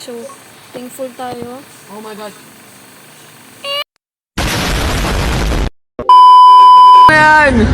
So, thankful tayo. Oh my god. Ayan!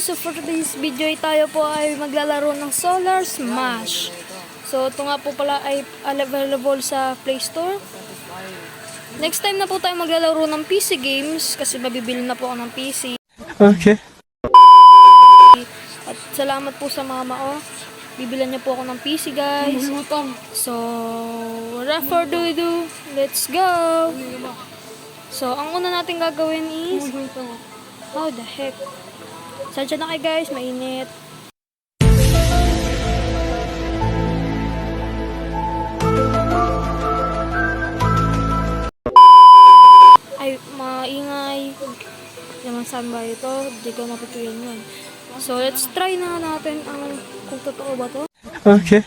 So for today's video ay tayo po ay maglalaro ng Solar Smash. So ito nga po pala ay available sa Play Store. Next time na po tayo maglalaro ng PC games kasi mabibili na po ako ng PC. Okay. At salamat po sa mama ko. Bibilan niya po ako ng PC guys. So without further ado, let's go! So ang una natin gagawin is how the heck? Sadya na kayo guys, mainit. Ay, maingay. Naman saan ba ito? Hindi ko mapituyan yun. So, let's try na natin ang kung totoo ba to. Okay.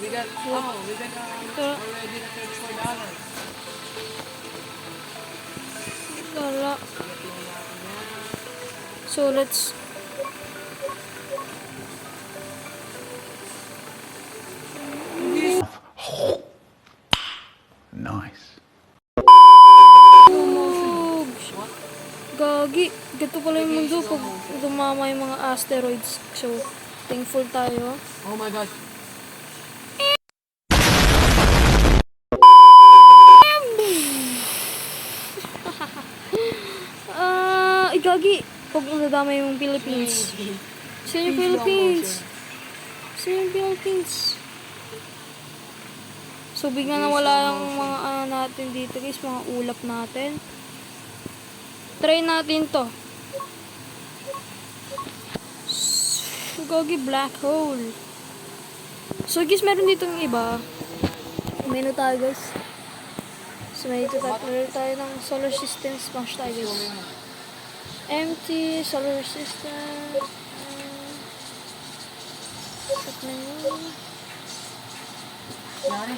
We got already $34. Lala. So, let's... Nice. Gagi. Ganito pala yung mundo pag dumama yung mga asteroids. So, thankful tayo. Oh my god. Gagi. Pag nadama yung Philippines. Saan yung Philippines? Saan yung Philippines? So, bigla na wala yung mga natin dito guys. Mga ulap natin. Try natin to. Gagi, black hole. So, guys, meron dito yung iba. Menu tayo guys. So, may dito tayo ng solar system. Smash tayo guys. Empty, solar system, set menu. Yari.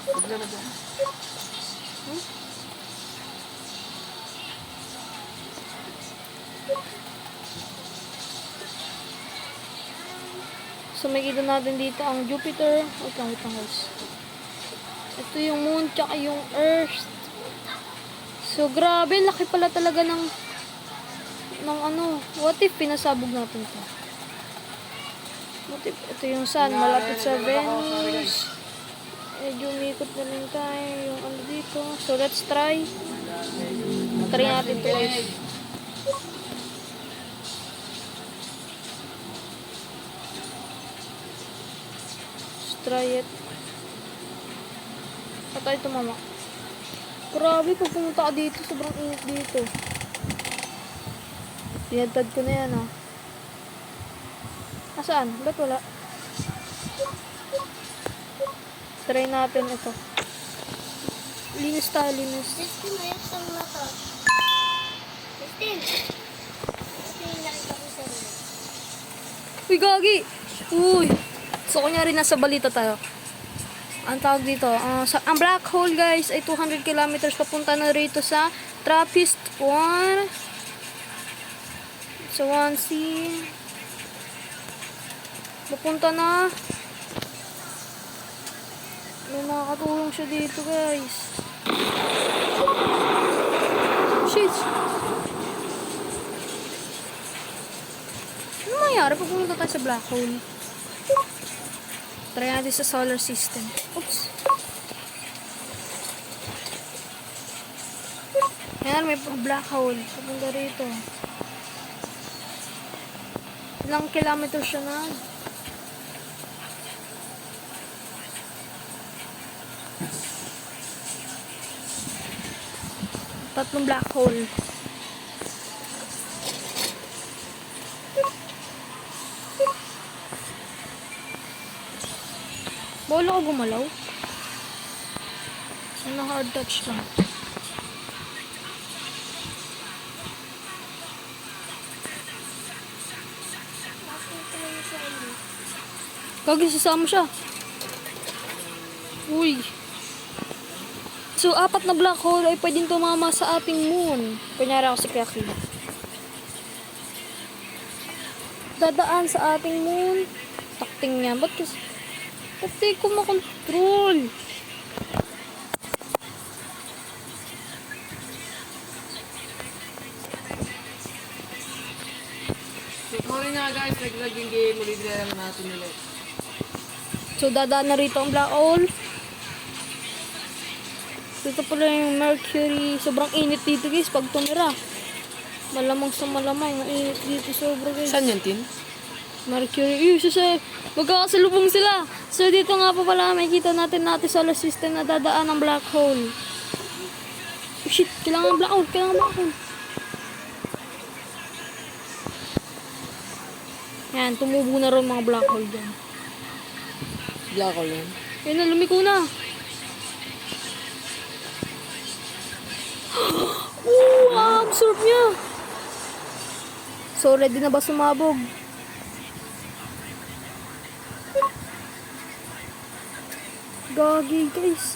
Bigla na ba? So makikita natin dito ang Jupiter. Wait lang guys. Ito yung moon tsaka yung earth. So grabe, laki pala talaga ng ano, what if pinasabog natin to? What if ito yung sun, malapit sa Venus. Medyo umikot na rin tayo yung ano dito. So let's try. Try natin to guys. Let's try it. Patay ito mama. Grabe, pag pumunta ka dito, sobrang init dito. Pinatad ko na yan, ah. Nasaan? Ba't wala? Try natin ito. Linis tayo, linis. Justin, ayos ang mata. Justin! Justin, nakita ko sa rin. Uy, gagi! Uy! So, kunyari nasa balita tayo. Ang tawag dito, ang black hole, guys, ay 200 kilometers papunta na rito sa TRAPPIST-1. So, 1C. Papunta na. May makakatulong siya dito, guys. Shit! Ano mangyari pag pumunta tayo sa black hole? Try natin sa solar system. Oops. Yan, may black hole. Papunta rito. Ilang kilometer siya na. Tatlong black hole. Bawal ako gumalaw. Sana hard touch lang. Kagi, sasama siya. Uy. So, 4 na black hole ay pwedeng tumama sa ating moon. Kunyari ako si Kaki. Dadaan sa ating moon. Takting niya. Ba't kasi? Ba't di ko makontrol? So, sorry nga guys, nag-lag yung game. Ulit na lang natin ulit. So, dadaan na rito ang black hole. Dito pala yung Mercury. Sobrang init dito guys pag tumira. Malamang sa malamang. Mainit dito sobra guys. Saan yan, Tin? Mercury. Magkakasalubong sila. So, dito nga pa pala makikita natin solar system na dadaan ng black hole. Oh, shit. Kailangan black hole. Yan. Tumubo na rin mga black hole dyan. Black hole yan. Yan na. Lumiko na. Absorb niya. So, ready na ba sumabog? Gagi, guys.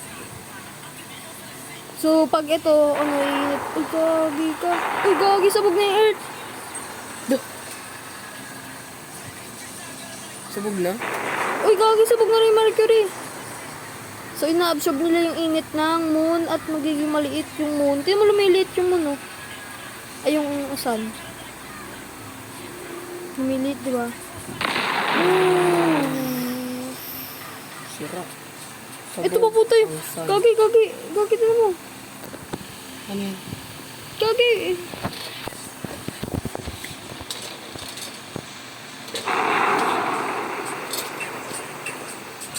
So, pag ito, init. Uy, gagi ka. Uy, gagi, sabog na yung earth. Sabog na? Uy, gagi, sabog na rin yung Mercury. So, ina-absorb nila yung init ng moon at magiging maliit yung moon. Tingnan mo, lumiliit yung moon, oh. Ay, yung sun. Lumiliit, di ba? Sira. Ito pa puto yung... Gagi, tingnan mo. Ano yan? Gagi.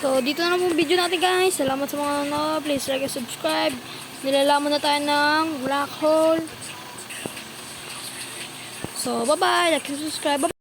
So, dito na po yung video natin guys. Salamat sa mga please like and subscribe. Nilalaman na tayo ng black hole. So, bye-bye. Like and subscribe. Bye-bye.